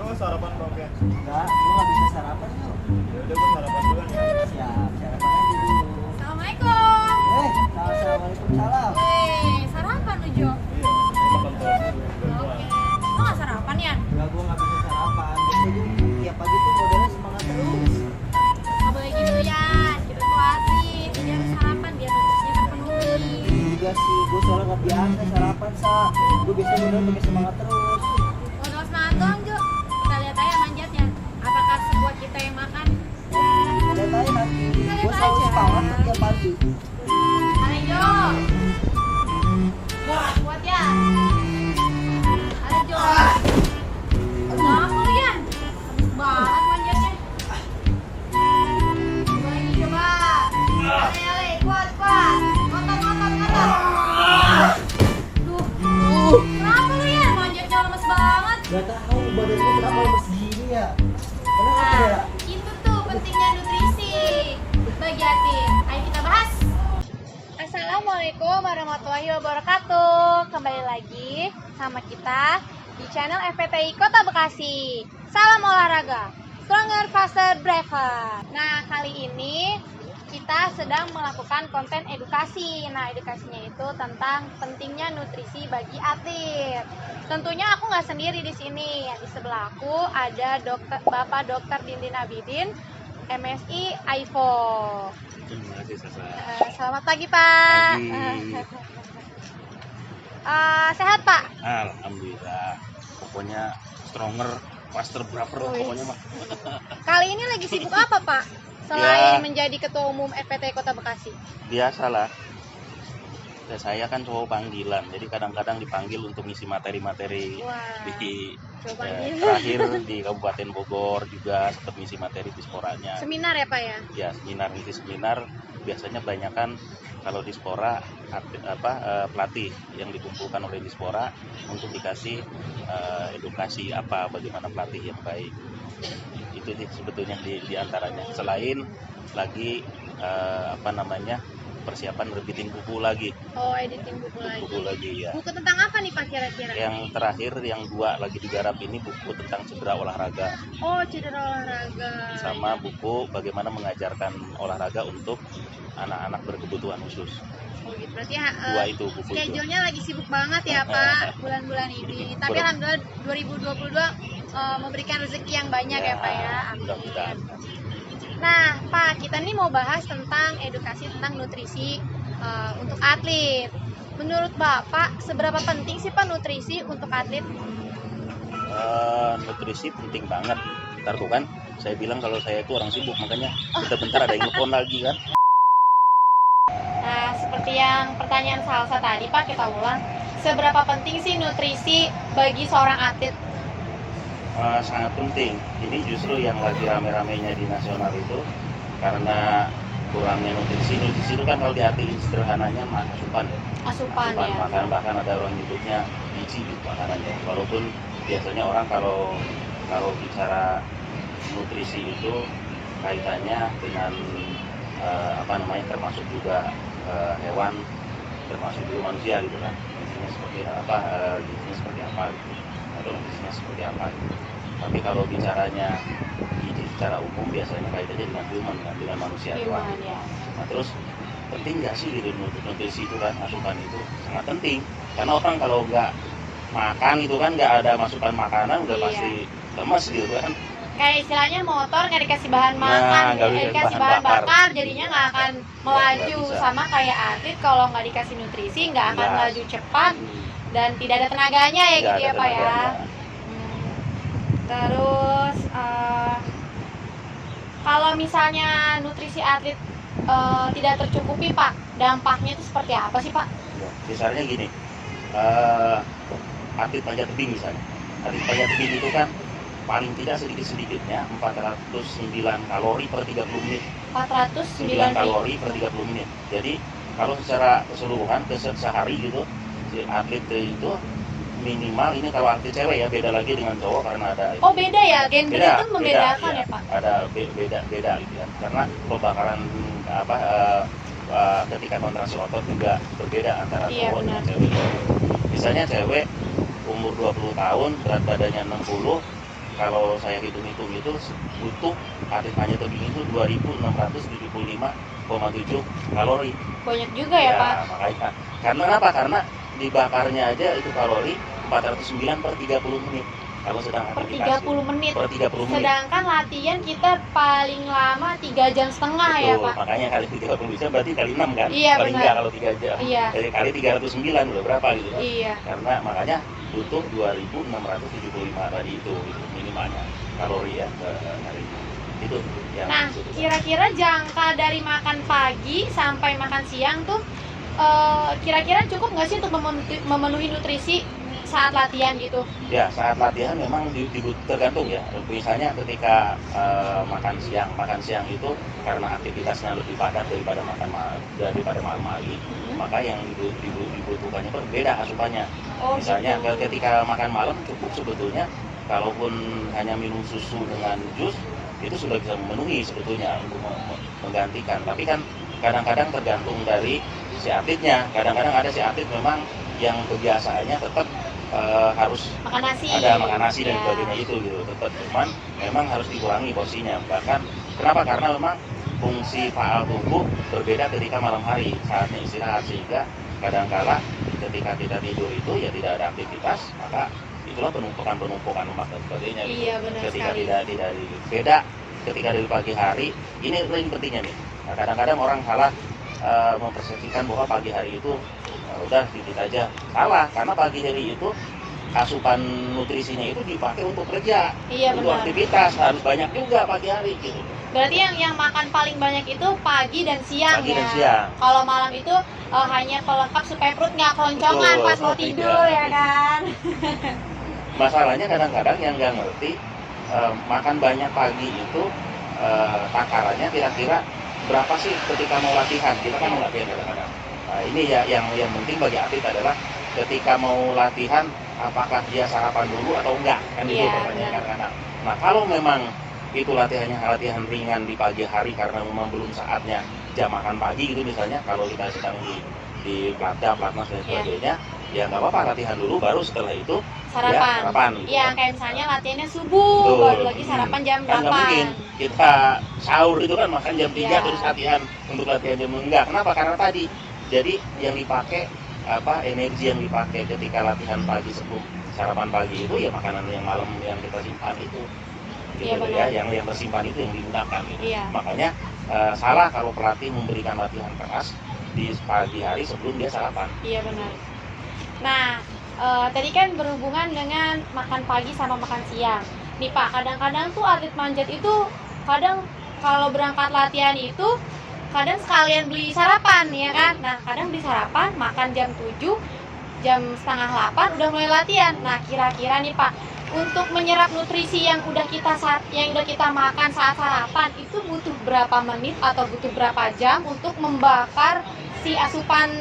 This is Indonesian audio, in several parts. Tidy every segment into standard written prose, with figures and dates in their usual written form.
Lu sarapan Bang Pian? Enggak, gua nggak bisa sarapan yuk. Ya udah gua sarapan dulu nih. Siap, sarapan aja dulu. Assalamualaikum. Waalaikumsalam. Sarapan lu Jo. Iya, makan terus. Oke. Lo nggak sarapan ya? Enggak, gua nggak bisa sarapan. Biasanya tiap pagi tuh modelnya semangat terus. Nggak boleh gitu ya. Kita tuh atlet, jadi harus sarapan biar nutrisinya terpenuhi. Juga sih, gua soalnya nggak biasa sarapan sa. Gua biasa model pakai semangat terus. Modal semangat doang Jo. Kita lihat aja manjatnya. Apakah sekuat kita yang makan? Lihat aja nanti. Kita lihat Gua selalu aja. semangat tuh tiap pagi. Ayo Jo. Kuat ya. Ayo Jo. Kenapa lu Yan? Habis banget manjatnya. Coba lagi coba. Ale, kuat. Ngotot. Duh. Kenapa lu Yan? Manjatnya lemes banget. Gak tahu badan gua kenapa lemes gini ya. Kenapa ya? Nah, itu tuh pentingnya nutrisi bagi atlet. Ayo kita bahas. Assalamualaikum warahmatullahi wabarakatuh. Kembali lagi sama kita di channel FPTI Kota Bekasi. Salam olahraga, stronger, faster, braver. Nah, kali ini kita sedang melakukan konten edukasi. Nah, edukasinya itu tentang pentingnya nutrisi bagi atlet. Tentunya aku nggak sendiri di sini. Di sebelah aku ada Bapak Dokter Dindin Abidin, MSI AIFO. Terima kasih Sasa. Selamat pagi Pak. Pagi. Sehat Pak? Alhamdulillah. Pokoknya stronger, faster, braver Wih. pokoknya mah. Kali ini lagi sibuk apa Pak? Selain Ya. menjadi Ketua Umum FPTI Kota Bekasi. Biasalah. Ya, saya kan cowok panggilan, jadi kadang-kadang dipanggil untuk ngisi materi-materi Wah, di coba ini. terakhir di Kabupaten Bogor juga sempat ngisi materi di sporanya. Seminar ya Pak ya? Ya, ngisi seminar biasanya banyakan kalau di Spora pelatih yang dikumpulkan oleh Dispora untuk dikasih edukasi bagaimana pelatih yang baik. Itu sih sebetulnya di antaranya. Selain lagi persiapan nerbitin buku lagi. Oh, editing buku lagi. Ya. Buku tentang apa nih Pak kira-kira? Yang terakhir yang 2 lagi digarap ini buku tentang cedera olahraga. Oh, cedera olahraga. Sama buku bagaimana mengajarkan olahraga untuk anak-anak berkebutuhan khusus. Oh, gitu. Berarti 2 itu buku itu. schedule-nya lagi sibuk banget ya Pak bulan-bulan ini. Tapi alhamdulillah 2022 memberikan rezeki yang banyak ya Pak ya. Amin. Mudah-mudahan. Nah Pak, kita nih mau bahas tentang edukasi tentang nutrisi untuk atlet. Menurut Bapak, seberapa penting sih Pak nutrisi untuk atlet? Nutrisi penting banget. Ntar tuh kan saya bilang kalau saya itu orang sibuk, makanya bentar-bentar ada yang telepon lagi kan. Nah, seperti yang pertanyaan Salsa tadi Pak, kita ulang. Seberapa penting sih nutrisi bagi seorang atlet? Sangat penting. Ini justru yang lagi rame-ramenya di nasional itu karena kurangnya nutrisi. Nutrisi itu kan kalau diartiin sederhananya Asupan ya. makanan, bahkan ada orang nyebutnya gizi gitu makanannya. Walaupun biasanya orang kalau bicara nutrisi itu kaitannya dengan termasuk juga hewan, termasuk juga manusia gitu kan. Gizinya seperti apa, gitu. Atau nutrisinya seperti apa gitu. Tapi kalau bicaranya gizi secara umum biasanya kaitannya dengan human, dengan manusia doang. Ya. Nah terus penting nggak sih gitu nutrisi itu kan, asupan itu sangat penting. Karena orang kalau nggak makan itu kan nggak ada masukan makanan udah Iya. pasti lemes gitu kan. Kayak istilahnya motor nggak dikasih bahan makan, nggak dikasih bahan bahan bakar. bakar, jadinya nggak akan melaju. bisa. Sama kayak atlet kalau nggak dikasih nutrisi nggak akan Jelas. melaju cepat dan tidak ada tenaganya ya Nggak gitu ada ya Pak ya. tenaganya. Terus kalau misalnya nutrisi atlet tidak tercukupi Pak, dampaknya itu seperti apa sih Pak? Ya, misalnya gini, atlet panjat tebing misalnya. Atlet panjat tebing itu kan paling tidak sedikit-sedikitnya 409 kalori per 30 menit. 409 kalori per 30 menit. Jadi kalau secara keseluruhan sehari gitu, si atlet itu minimal, ini kalau atlet cewek ya, beda lagi dengan cowok karena ada Oh beda ya, gender itu membedakan ya Pak? Ada beda gitu ya. Karena pembakaran ketika kontraksi otot juga berbeda antara cowok dengan cewek. Misalnya cewek umur 20 tahun, berat badannya 60, kalau saya hitung-hitung itu butuh atlet panjat tebing itu 2.675,7 kalori. Banyak juga ya, Pak. Makanya. Karena apa? Karena dibakarnya aja itu kalori 409 per 30 menit. Kalau sedang Per aktivitas 30 menit. per 30 menit. Sedangkan latihan kita paling lama 3 jam setengah ya, Betul, Pak. makanya kali 30 bisa berarti kali 6 kan? Iya, Paling benar. enggak kalau 3 jam. Iya. Kali 309 udah berapa gitu kan? Iya. Karena makanya butuh 2.675 tadi itu minimalnya kalori ya hari ini. Itu yang Nah, butuh. kira-kira jangka dari makan pagi sampai makan siang tuh kira-kira cukup nggak sih untuk memenuhi nutrisi saat latihan gitu? Ya, saat latihan memang tergantung ya. Misalnya ketika makan siang itu karena aktivitasnya lebih padat daripada malam hari, maka yang dibutuhkannya berbeda asupannya. Oh, Misalnya gitu. ketika makan malam cukup sebetulnya, kalaupun hanya minum susu dengan jus itu sudah bisa memenuhi sebetulnya untuk menggantikan. Tapi kan kadang-kadang tergantung dari si atletnya. Kadang-kadang ada si atlet memang yang kebiasaannya tetap harus Makan nasi. makan nasi dan Ya. sebagainya itu gitu. Tetap cuman memang harus dikurangi porsinya. Bahkan kenapa? Karena memang fungsi faal tubuh berbeda ketika malam hari saatnya istirahat, sehingga kadangkala ketika kita tidur itu ya tidak ada aktivitas, maka itulah penumpukan lemak dan sebagainya gitu. Iya, benar Ketika sekali. tidak beda ketika dari pagi hari, ini paling pentingnya nih. Nah, kadang-kadang orang salah mempersepsikan bahwa pagi hari itu udah dikit aja. Salah, karena pagi hari itu asupan nutrisinya itu dipakai untuk kerja, Iya, untuk benar. aktivitas, harus banyak juga pagi hari gitu. Berarti yang makan paling banyak itu pagi dan siang Pagi ya. dan siang. Kalau malam itu hanya pelengkap supaya perut nggak keloncongan Betul. pas mau tidur Iya. ya kan. Masalahnya kadang-kadang yang nggak ngerti makan banyak pagi itu takarannya kira-kira berapa sih ketika mau latihan. Kita kan mau latihan kadang-kadang. Nah, ini ya yang penting bagi atlet adalah ketika mau latihan apakah dia sarapan dulu atau enggak, kan itu Iya, pertanyaan benar. kadang-kadang. Nah, kalau memang itu latihan ringan di pagi hari karena memang belum saatnya jam makan pagi gitu misalnya, kalau kita sedang di platnas dan sebagainya, ya nggak apa-apa latihan dulu, baru setelah itu Sarapan. ya sarapan gitu. Iya, kayak misalnya latihannya subuh, Betul. baru lagi sarapan jam Kan nggak mungkin 8. kita sahur itu kan makan jam 3 Iya. terus latihan untuk latihan jam enggak. Kenapa? Karena tadi jadi yang dipakai energi yang dipakai ketika latihan pagi sebelum sarapan pagi itu ya makanan yang malam yang kita simpan itu Iya, gitu benar. ya, yang tersimpan itu yang digunakan gitu. Iya. Makanya salah kalau pelatih memberikan latihan keras di pagi hari sebelum dia sarapan. Iya, benar. Nah, tadi kan berhubungan dengan makan pagi sama makan siang. Nih Pak, kadang-kadang tuh atlet manjat itu kadang kalau berangkat latihan itu kadang sekalian beli sarapan ya kan. Nah, kadang beli sarapan, makan jam 7, jam setengah 8 udah mulai latihan. Nah, kira-kira nih Pak, untuk menyerap nutrisi yang udah kita makan saat sarapan itu butuh berapa menit atau butuh berapa jam untuk membakar si asupan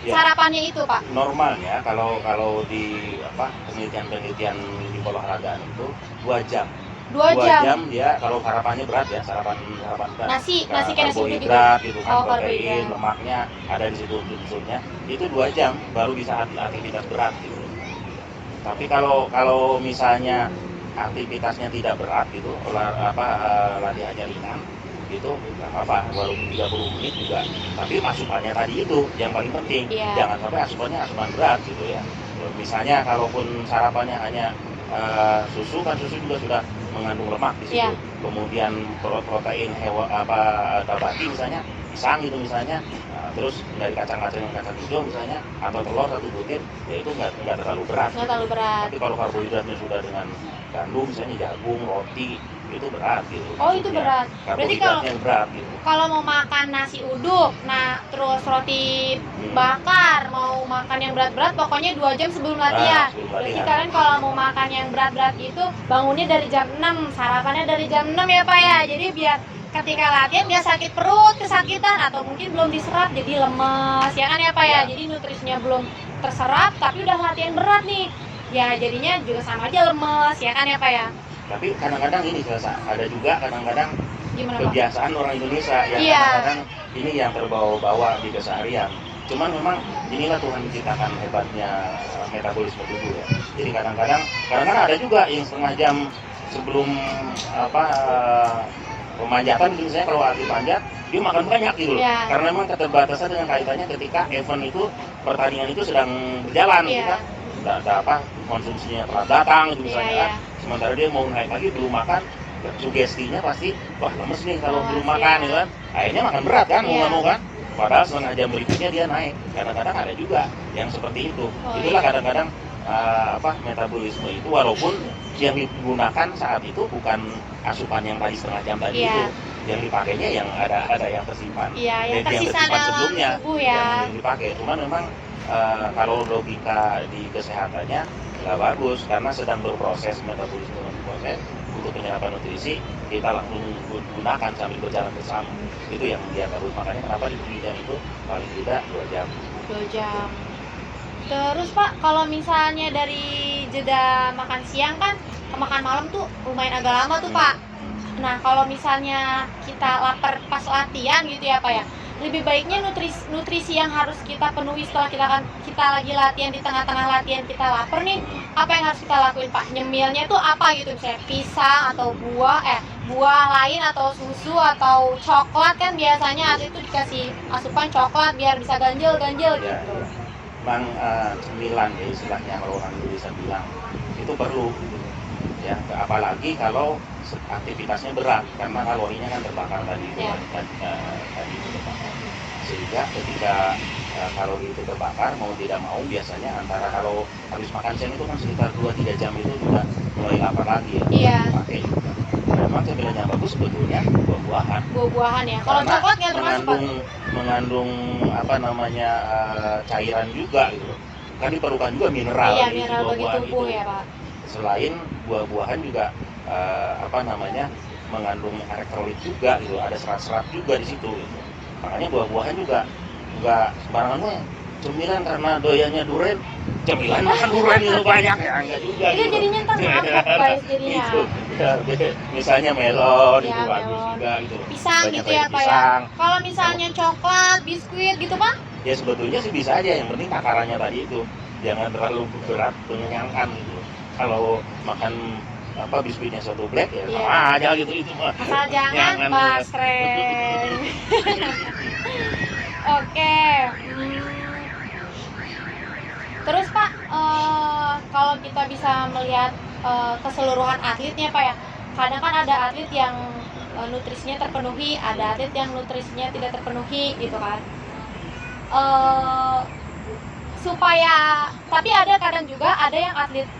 Ya. sarapannya itu, Pak? Normalnya kalau di penelitian di olahragaan itu 2 jam. 2 jam. Dia kalau sarapannya berat ya, sarapan berat. Nasi kayak nasi uduk gitu. Karbohidrat gitu kan, Oh, protein, karbohidrat. lemaknya ada di situ unsurnya. Itu 2 jam baru bisa aktivitas berat gitu. Tapi kalau misalnya aktivitasnya tidak berat gitu, latihannya ringan gitu, nggak apa-apa, walaupun 30 menit juga. Tapi asupannya tadi itu yang paling penting. Iya. Jangan sampai asupannya asupan berat gitu ya. Misalnya kalaupun sarapannya hanya susu, kan susu juga sudah mengandung lemak di situ. Iya. Kemudian protein nabati misalnya, pisang gitu misalnya. Nah, terus dari kacang hijau misalnya, atau telur 1 butir, ya itu nggak terlalu berat. Nggak terlalu berat. Tapi kalau karbohidratnya sudah dengan gandum, misalnya jagung, roti, itu berat gitu. Oh, itu maksudnya. berat. Berarti Karbohidratnya berat gitu. Kalau mau makan nasi uduk, nah terus roti bakar, mau makan yang berat-berat, pokoknya 2 jam sebelum latihan. sebelum Berarti latihan. kalian kalau mau makan yang berat-berat itu bangunnya dari jam 6, sarapannya dari jam 6 ya Pak ya. Jadi biar ketika latihan nggak sakit perut, kesakitan, atau mungkin belum diserap jadi lemes, ya kan ya Pak ya. Ya. Jadi nutrisinya belum terserap, tapi udah latihan berat nih. Ya jadinya juga sama aja lemes, ya kan ya Pak ya. Tapi kadang-kadang ini ada juga kadang-kadang Gimana Pak? kebiasaan orang Indonesia yang Iya. kadang-kadang ini yang terbawa-bawa di keseharian. Cuman memang inilah Tuhan menciptakan hebatnya metabolisme tubuh ya. Jadi kadang-kadang ada juga yang setengah jam sebelum apa pemanjatan gitu, misalnya kalau atlet panjat dia makan banyak gitu loh. Iya. Karena memang keterbatasan dengan kaitannya ketika event itu pertandingan itu sedang berjalan Iya. gitu kan. Ada apa konsumsinya telah datang gitu misalnya Iya, kan. Sementara dia mau naik lagi belum makan, sugestinya pasti wah lemes nih kalau Lemes, belum makan iya. gitu kan. Akhirnya makan berat kan, mau Iya. nggak mau kan. Padahal setengah jam berikutnya dia naik. Kadang-kadang ada juga yang seperti itu. Oh, Itulah iya. kadang-kadang apa metabolisme itu, walaupun yang digunakan saat itu bukan asupan yang tadi setengah jam tadi Iya. itu, yang dipakainya yang ada yang tersimpan. Iya, yang Jadi tersisa tersimpan dalam sebelumnya tubuh ya. yang dipakai. Cuman memang kalau logika di kesehatannya nggak bagus karena sedang berproses metabolisme berproses untuk penyerapan nutrisi, kita langsung gunakan sambil berjalan bersama. Itu yang dia harus, makanya kenapa di jam itu paling tidak 2 jam. 2 jam. Terus Pak, kalau misalnya dari jeda makan siang kan ke makan malam tuh lumayan agak lama tuh Pak. Nah, kalau misalnya kita lapar pas latihan gitu ya Pak ya, lebih baiknya nutrisi yang harus kita penuhi setelah kita lagi latihan, di tengah-tengah latihan kita lapar nih, apa yang harus kita lakuin Pak? Nyemilnya tuh apa gitu, misalnya pisang atau buah lain atau susu atau coklat, kan biasanya atlet itu dikasih asupan coklat biar bisa ganjel Ya, gitu. memang cemilan ya istilahnya kalau orang Indonesia bilang itu perlu gitu. Ya, apalagi kalau aktivitasnya berat karena kalorinya kan terbakar tadi itu Ya. tadi itu terbakar. Sehingga ketika kalori itu terbakar mau tidak mau biasanya antara kalau habis makan siang itu kan sekitar 2-3 jam itu juga mulai lapar lagi ya. Iya. Pakai juga. Memang cemilan yang bagus sebetulnya buah-buahan. Buah-buahan ya. Kalau Karena coklat nggak termasuk Pak? mengandung apa namanya cairan juga gitu loh. Kan diperlukan juga mineral Iya, di mineral bagi buah-buahan tubuh itu. ya Pak. Selain buah-buahan juga apa namanya mengandung elektrolit juga gitu, ada serat-serat juga di situ gitu. Makanya buah-buahan juga nggak sembarangan ya. Cemilan karena doyannya durian, cemilan makan durian itu banyak ya, enggak juga. Itu gitu. jadinya ntar mabuk guys jadinya. Itu, ya, misalnya melon Ya, itu bagus melon. juga gitu. Pisang Banyak gitu ya kayak Pak ya. pisang. Kalau misalnya coklat, biskuit gitu Pak? Ya sebetulnya sih bisa aja, yang penting takarannya tadi itu jangan terlalu berat mengenyangkan gitu. Kalau makan apa biskuitnya soto black ya Iya. sama aja gitu itu mah. Asal jangan basreng. Oke. Terus Pak, kalau kita bisa melihat keseluruhan atletnya Pak ya, kadang kan ada atlet yang nutrisinya terpenuhi, ada atlet yang nutrisinya tidak terpenuhi gitu kan. Supaya, tapi ada kadang juga ada yang atlet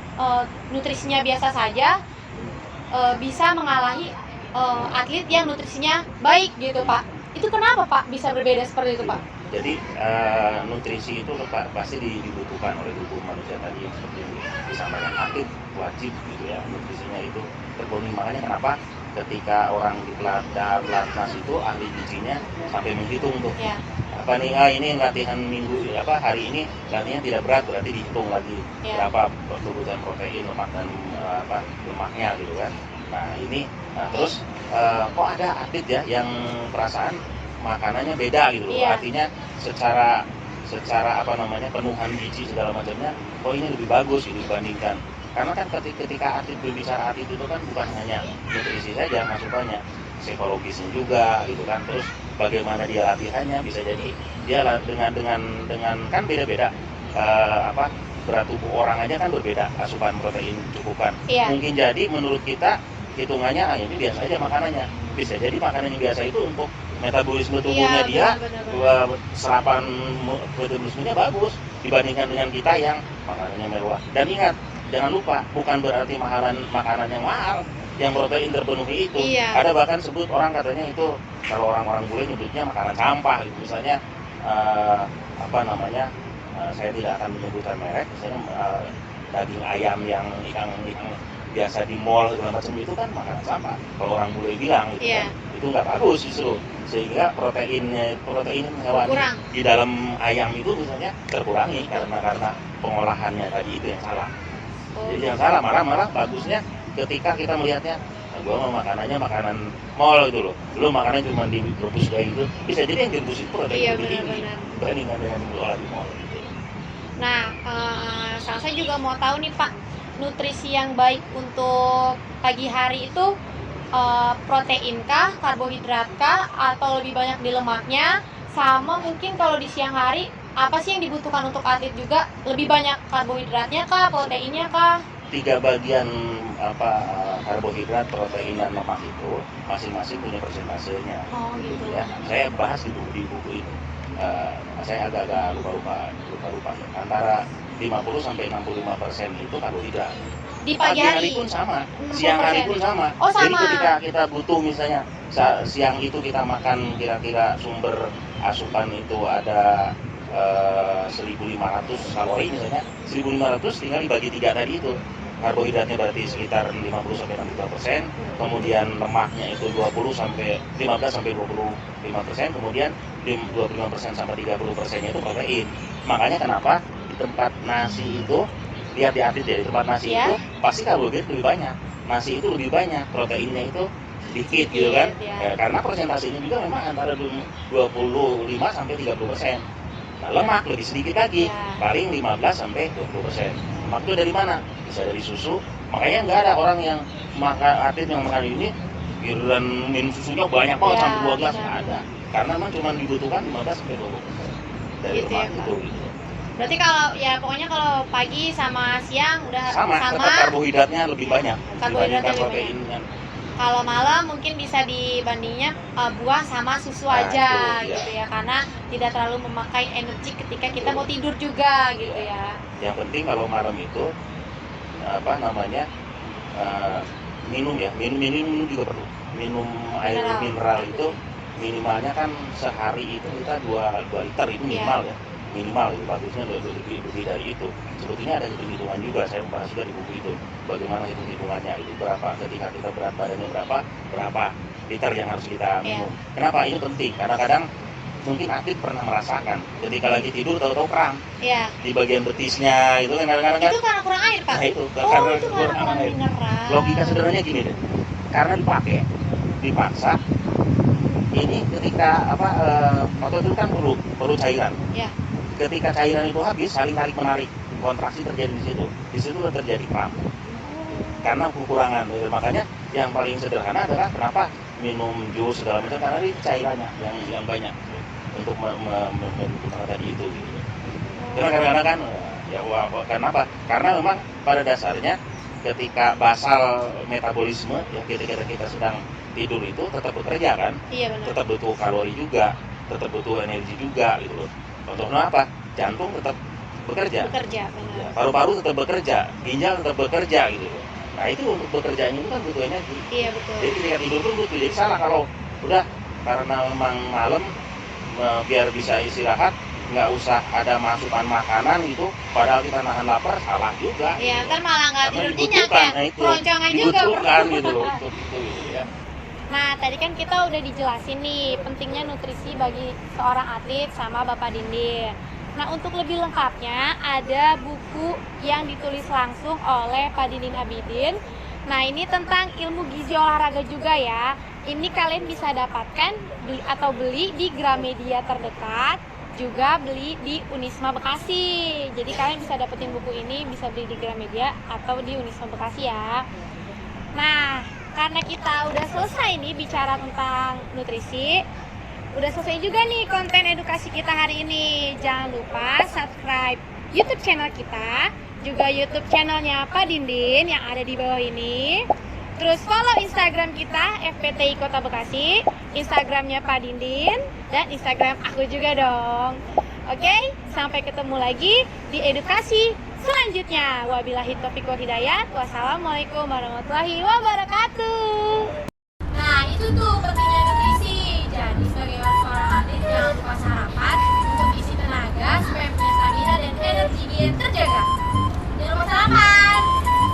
nutrisinya biasa saja bisa mengalahi atlet yang nutrisinya baik gitu Pak. Itu kenapa Pak bisa berbeda seperti itu Pak? Jadi nutrisi itu pasti dibutuhkan oleh tubuh manusia tadi, seperti yang disampaikan, atlet wajib gitu ya nutrisinya itu terpenuhi. Makanya kenapa ketika orang di pelatnas itu ahli gizinya sampai menghitung tuh Ya. apa nih ini latihan minggu hari ini latihannya tidak berat, berarti dihitung lagi Ya. berapa kebutuhan protein, lemak dan lemaknya gitu kan. Nah ini terus kok ada atlet ya yang perasaan makanannya beda gitu loh. Iya. Artinya secara apa namanya penuhan gizi segala macamnya kok ini lebih bagus gitu dibandingkan. Karena kan ketika atlet berbicara atlet itu kan bukan hanya nutrisi saja masukannya, psikologisnya juga gitu kan. Terus bagaimana dia latihannya, bisa jadi dia dengan kan beda-beda berat tubuh orang aja kan berbeda, asupan protein cukupan. Iya. Mungkin jadi menurut kita hitungannya ini biasa aja makanannya. Bisa jadi makanan yang biasa itu untuk metabolisme tubuhnya dia serapan metabolismenya bagus dibandingkan dengan kita yang makanannya mewah. Dan ingat, jangan lupa bukan berarti makanan yang mahal yang protein terpenuhi itu. Iya. Ada bahkan sebut orang katanya itu kalau orang-orang bule nyebutnya makanan sampah gitu. Misalnya saya tidak akan menyebutkan merek, misalnya daging ayam yang biasa di mall segala macam itu kan makanan sampah. Kalau orang bule bilang gitu Iya. kan, itu nggak bagus justru, sehingga protein hewan Kurang. di dalam ayam itu misalnya terkurangi karena pengolahannya tadi itu yang salah. Jadi yang salah, malah bagusnya ketika kita melihatnya, gua mau makanannya makanan mall gitu loh, lu makanannya cuma direbus kayak gitu, bisa jadi yang direbus itu protein Iya, lebih tinggi benar-benar. dibandingkan dengan diolah di mall gitu. Nah, saya juga mau tahu nih Pak, nutrisi yang baik untuk pagi hari itu protein kah, karbohidrat kah, atau lebih banyak di lemaknya? Sama mungkin kalau di siang hari apa sih yang dibutuhkan untuk atlet juga? Lebih banyak karbohidratnya kah, proteinnya kah? 3 bagian karbohidrat, protein dan lemak itu masing-masing punya persentasenya. Oh gitu. Ya, saya bahas di buku ini. Saya agak-agak lupa ya. Antara 50 sampai 65% itu karbohidrat. Di pagi hari pun sama, 60%. siang hari pun sama. Oh, sama. Jadi ketika kita butuh misalnya siang itu kita makan kira-kira sumber asupan itu ada 1.500 kalori misalnya, 1.500 tinggal dibagi 3 tadi itu. Karbohidratnya berarti sekitar 50 sampai 65%, kemudian lemaknya itu 15 sampai 25%, kemudian 25% sampai 30%-nya itu protein. Makanya kenapa di tempat nasi itu, lihat di atlet ya, di tempat nasi itu pasti karbohidrat lebih banyak. Nasi itu lebih banyak, proteinnya itu sedikit gitu kan. Ya, karena persentasenya juga memang antara 25 sampai 30%. Nah, lemak lebih sedikit lagi, paling 15 sampai 20%. Lemak itu dari mana? Bisa dari susu. Makanya nggak ada orang yang atlet yang makan ini giliran minum susunya banyak banget sampai 2 gelas, nggak ada. Karena memang cuma dibutuhkan 15 sampai 20% dari gitu lemak ya, itu. Gitu. Berarti kalau ya pokoknya kalau pagi sama siang udah sama. Tetap karbohidratnya lebih banyak dibandingkan proteinnya. Kalau malam mungkin bisa dibandingnya buah sama susu Nah, aja itu, gitu ya, karena tidak terlalu memakai energi ketika kita mau tidur juga gitu ya. Yang penting kalau malam itu minum ya, minum juga perlu. Minum air mineral itu minimalnya kan sehari itu kita 2 liter itu minimal ya. Minimal itu bagusnya lebih dari itu. Sebetulnya ada hitung-hitungan juga, saya membahas juga di buku itu bagaimana hitung-hitungannya itu berapa, ketika kita berat badannya berapa liter yang harus kita minum. Kenapa ini penting? Karena kadang mungkin atlet pernah merasakan ketika lagi tidur tahu-tahu kram di bagian betisnya itu kan kadang-kadang itu karena kurang air, Pak? Nah itu karena kurang air. mineral. Logika sederhananya gini deh, karena dipaksa ini ketika otot itu kan perlu cairan. Ketika cairan itu habis, saling tarik menarik, kontraksi terjadi di situ terjadi kram karena kekurangan. Makanya yang paling sederhana adalah kenapa minum jus segala macam, karena ini cairannya yang banyak untuk menentukan tadi itu gitu. Karena kadang-kadang kan kenapa? Karena memang pada dasarnya ketika basal metabolisme ya, ketika kita sedang tidur itu tetap bekerja kan, tetap butuh kalori juga, tetap butuh energi juga gitu loh. Contohnya apa? Jantung tetap bekerja, benar. Ya, paru-paru tetap bekerja, ginjal tetap bekerja gitu. Nah itu untuk bekerjanya itu kan butuh energi. Iya betul. Jadi ketika tidur pun butuh. Jadi salah kalau udah karena memang malam biar bisa istirahat nggak usah ada masukan makanan gitu, padahal kita nahan lapar, salah juga. Iya, gitu. kan malah nggak tidur nyenyak ya, keroncongan juga. Dibutuhkan gitu loh untuk itu gitu ya. Nah, tadi kan kita udah dijelasin nih pentingnya nutrisi bagi seorang atlet sama Bapak Dindin. Nah, untuk lebih lengkapnya ada buku yang ditulis langsung oleh Pak Dindin Abidin. Nah, ini tentang ilmu gizi olahraga juga ya. Ini kalian bisa dapatkan atau beli di Gramedia terdekat, juga beli di Unisma Bekasi. Jadi kalian bisa dapetin buku ini, bisa beli di Gramedia atau di Unisma Bekasi ya. Nah, karena kita udah selesai nih bicara tentang nutrisi, udah selesai juga nih konten edukasi kita hari ini. Jangan lupa subscribe YouTube channel kita, juga YouTube channelnya Pak Dindin yang ada di bawah ini. Terus follow Instagram kita FPTI Kota Bekasi, Instagramnya Pak Dindin, dan Instagram aku juga dong. Oke, sampai ketemu lagi di edukasi selanjutnya. Wabillahi taufiq wal hidayah. Wassalamualaikum warahmatullahi wabarakatuh. Nah, itu tuh